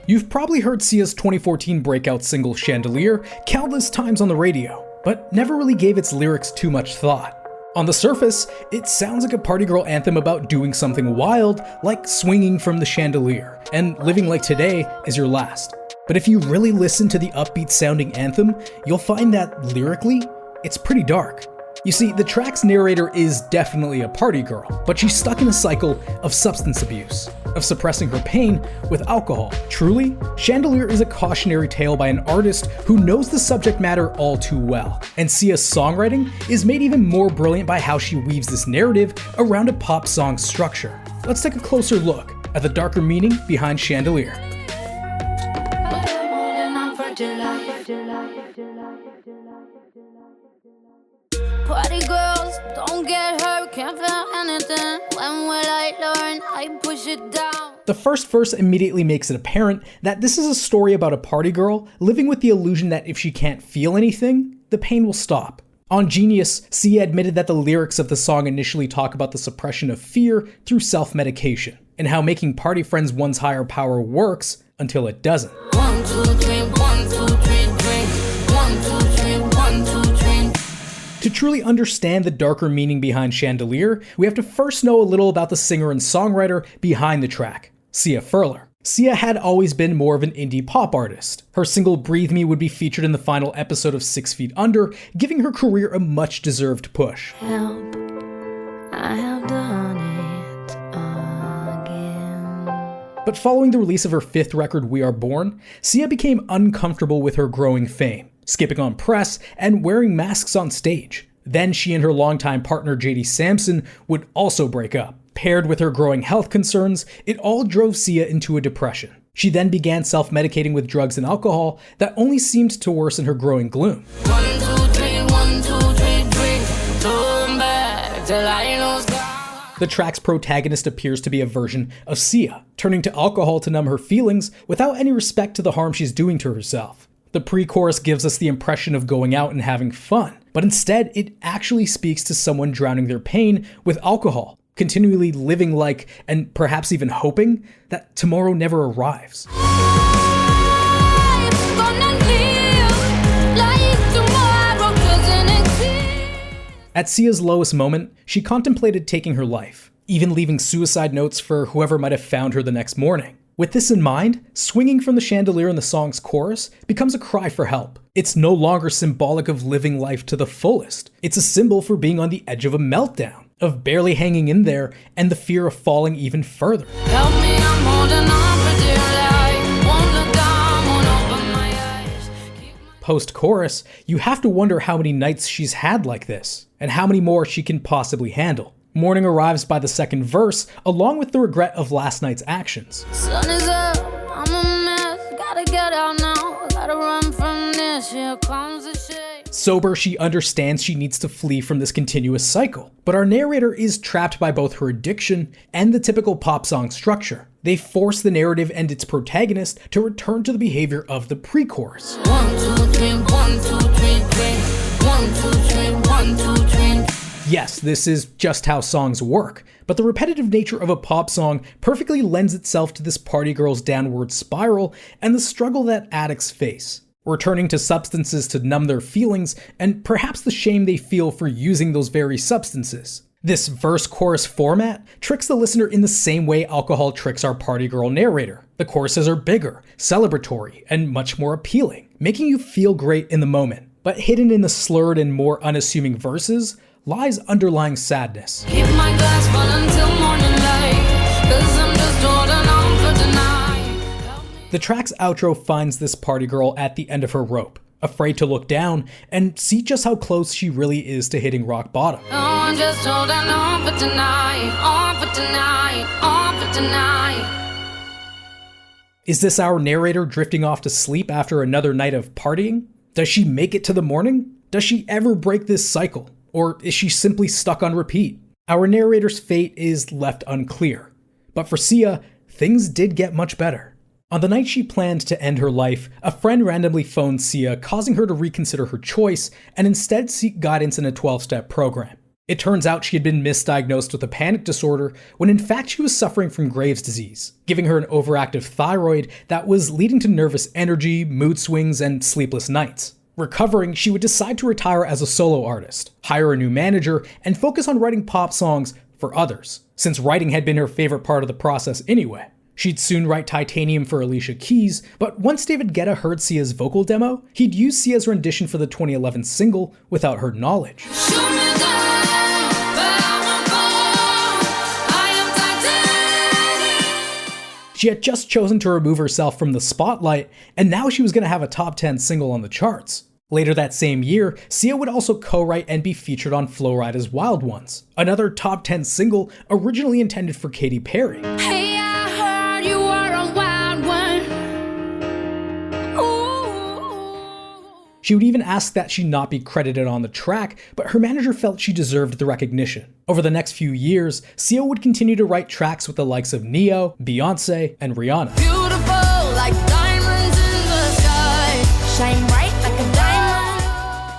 You've probably heard Sia's 2014 breakout single Chandelier countless times on the radio, but never really gave its lyrics too much thought. On the surface, it sounds like a party girl anthem about doing something wild, like swinging from the chandelier, and living like today is your last. But if you really listen to the upbeat sounding anthem, you'll find that lyrically, it's pretty dark. You see, the track's narrator is definitely a party girl, but she's stuck in a cycle of substance abuse, of suppressing her pain with alcohol. Truly, Chandelier is a cautionary tale by an artist who knows the subject matter all too well. And Sia's songwriting is made even more brilliant by how she weaves this narrative around a pop song structure. Let's take a closer look at the darker meaning behind Chandelier. Party girls, don't get hurt, can't feel anything. When will I learn? I push it down. The first verse immediately makes it apparent that this is a story about a party girl living with the illusion that if she can't feel anything, the pain will stop. On Genius, Sia admitted that the lyrics of the song initially talk about the suppression of fear through self-medication, and how making party friends one's higher power works until it doesn't. 1, 2, 3, 1, 2, 3, drink. 1, 2, 3, 1, 2, 3. To truly understand the darker meaning behind Chandelier, we have to first know a little about the singer and songwriter behind the track, Sia Furler. Sia had always been more of an indie pop artist. Her single Breathe Me would be featured in the final episode of 6 Feet Under, giving her career a much-deserved push. Help, I have done it again. But following the release of her fifth record, We Are Born, Sia became uncomfortable with her growing fame, skipping on press and wearing masks on stage. Then she and her longtime partner JD Samson would also break up. Paired with her growing health concerns, it all drove Sia into a depression. She then began self-medicating with drugs and alcohol that only seemed to worsen her growing gloom. 1, 2, 3, 1, 2, 3, drink. Turn back till I lose God. The track's protagonist appears to be a version of Sia, turning to alcohol to numb her feelings without any respect to the harm she's doing to herself. The pre-chorus gives us the impression of going out and having fun, but instead it actually speaks to someone drowning their pain with alcohol, continually living like, and perhaps even hoping, that tomorrow never arrives. At Sia's lowest moment, she contemplated taking her life, even leaving suicide notes for whoever might have found her the next morning. With this in mind, swinging from the chandelier in the song's chorus becomes a cry for help. It's no longer symbolic of living life to the fullest. It's a symbol for being on the edge of a meltdown, of barely hanging in there, and the fear of falling even further. Help me, I'm holding on for dear life. Won't look down, won't open my eyes. Post-chorus, you have to wonder how many nights she's had like this, and how many more she can possibly handle. Morning arrives by the second verse, along with the regret of last night's actions. Sun is up, I'm a mess. Gotta get out now, gotta run from this. Here comes the shade. Sober, she understands she needs to flee from this continuous cycle. But our narrator is trapped by both her addiction and the typical pop song structure. They force the narrative and its protagonist to return to the behavior of the pre-chorus. 1, 2, 3, 1, 2, 3, 1, 2, 3, 1, 2, 3. Yes, this is just how songs work, but the repetitive nature of a pop song perfectly lends itself to this party girl's downward spiral and the struggle that addicts face, returning to substances to numb their feelings and perhaps the shame they feel for using those very substances. This verse-chorus format tricks the listener in the same way alcohol tricks our party girl narrator. The choruses are bigger, celebratory, and much more appealing, making you feel great in the moment. But hidden in the slurred and more unassuming verses lies underlying sadness. Keep my glass full until morning light, 'cause I'm just holding on for tonight. The track's outro finds this party girl at the end of her rope, afraid to look down and see just how close she really is to hitting rock bottom. Oh, I'm just holding on for tonight, on for tonight, on for tonight. Is this our narrator drifting off to sleep after another night of partying? Does she make it to the morning? Does she ever break this cycle? Or is she simply stuck on repeat? Our narrator's fate is left unclear. But for Sia, things did get much better. On the night she planned to end her life, a friend randomly phoned Sia, causing her to reconsider her choice and instead seek guidance in a 12-step program. It turns out she had been misdiagnosed with a panic disorder when in fact she was suffering from Graves' disease, giving her an overactive thyroid that was leading to nervous energy, mood swings, and sleepless nights. Recovering, she would decide to retire as a solo artist, hire a new manager, and focus on writing pop songs for others, since writing had been her favorite part of the process anyway. She'd soon write Titanium for Alicia Keys, but once David Guetta heard Sia's vocal demo, he'd use Sia's rendition for the 2011 single without her knowledge. She had just chosen to remove herself from the spotlight, and now she was going to have a top 10 single on the charts. Later that same year, Sia would also co-write and be featured on Flo Rida's Wild Ones, another top 10 single originally intended for Katy Perry. Hey, I heard you are a wild one. Ooh. She would even ask that she not be credited on the track, but her manager felt she deserved the recognition. Over the next few years, Sia would continue to write tracks with the likes of Neo, Beyonce, and Rihanna. Beautiful like diamonds in the sky, shine bright like a diamond.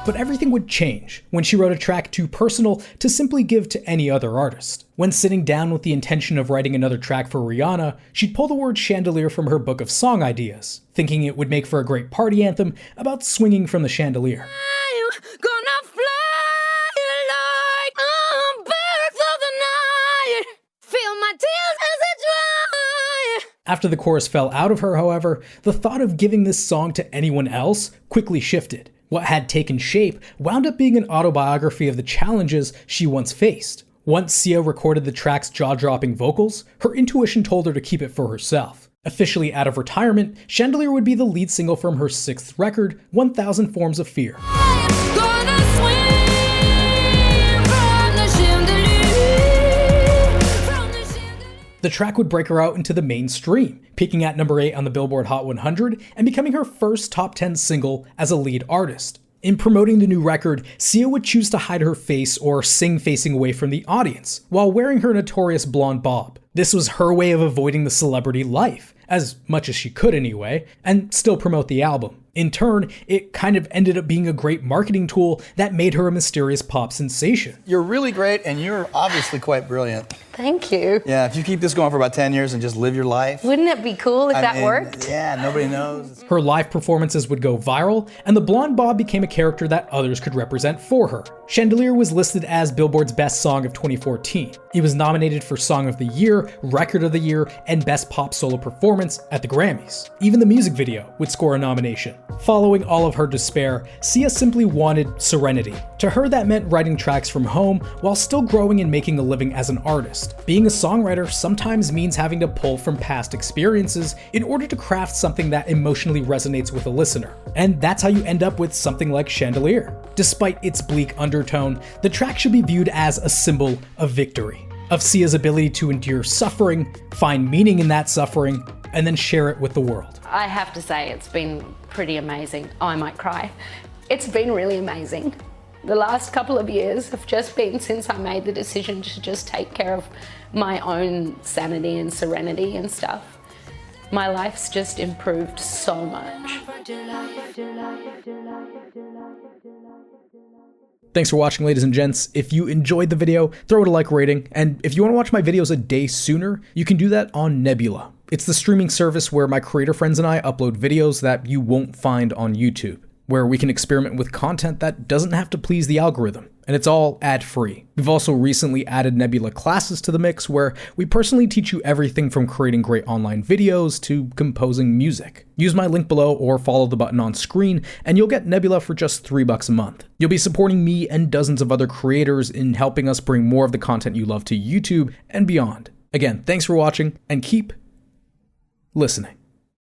But everything would change when she wrote a track too personal to simply give to any other artist. When sitting down with the intention of writing another track for Rihanna, she'd pull the word chandelier from her book of song ideas, thinking it would make for a great party anthem about swinging from the chandelier. I'm gonna fly like a bird through the night. Feel my tears as they dry. After the chorus fell out of her, however, the thought of giving this song to anyone else quickly shifted. What had taken shape wound up being an autobiography of the challenges she once faced. Once Sia recorded the track's jaw-dropping vocals, her intuition told her to keep it for herself. Officially out of retirement, Chandelier would be the lead single from her sixth record, 1000 Forms of Fear. I'm gonna swing from the chandelier, from the chandelier. The track would break her out into the mainstream, peaking at number 8 on the Billboard Hot 100 and becoming her first top 10 single as a lead artist. In promoting the new record, Sia would choose to hide her face or sing facing away from the audience, while wearing her notorious blonde bob. This was her way of avoiding the celebrity life, as much as she could anyway, and still promote the album. In turn, it kind of ended up being a great marketing tool that made her a mysterious pop sensation. You're really great, and you're obviously quite brilliant. Thank you. Yeah, if you keep this going for about 10 years and just live your life. Wouldn't it be cool if I that mean, worked? Yeah, nobody knows. Her live performances would go viral, and the blonde bob became a character that others could represent for her. Chandelier was listed as Billboard's Best Song of 2014. It was nominated for Song of the Year, Record of the Year, and Best Pop Solo Performance at the Grammys. Even the music video would score a nomination. Following all of her despair, Sia simply wanted serenity. To her, that meant writing tracks from home while still growing and making a living as an artist. Being a songwriter sometimes means having to pull from past experiences in order to craft something that emotionally resonates with a listener. And that's how you end up with something like Chandelier. Despite its bleak undertone, the track should be viewed as a symbol of victory, of Sia's ability to endure suffering, find meaning in that suffering, and then share it with the world. I have to say it's been pretty amazing. Oh, I might cry. It's been really amazing. The last couple of years have just been since I made the decision to just take care of my own sanity and serenity and stuff. My life's just improved so much. Thanks for watching, ladies and gents. If you enjoyed the video, throw it a like rating, and if you want to watch my videos a day sooner, you can do that on Nebula. It's the streaming service where my creator friends and I upload videos that you won't find on YouTube, where we can experiment with content that doesn't have to please the algorithm, and it's all ad-free. We've also recently added Nebula classes to the mix, where we personally teach you everything from creating great online videos to composing music. Use my link below or follow the button on screen, and you'll get Nebula for just $3 a month. You'll be supporting me and dozens of other creators in helping us bring more of the content you love to YouTube and beyond. Again, thanks for watching, and keep listening.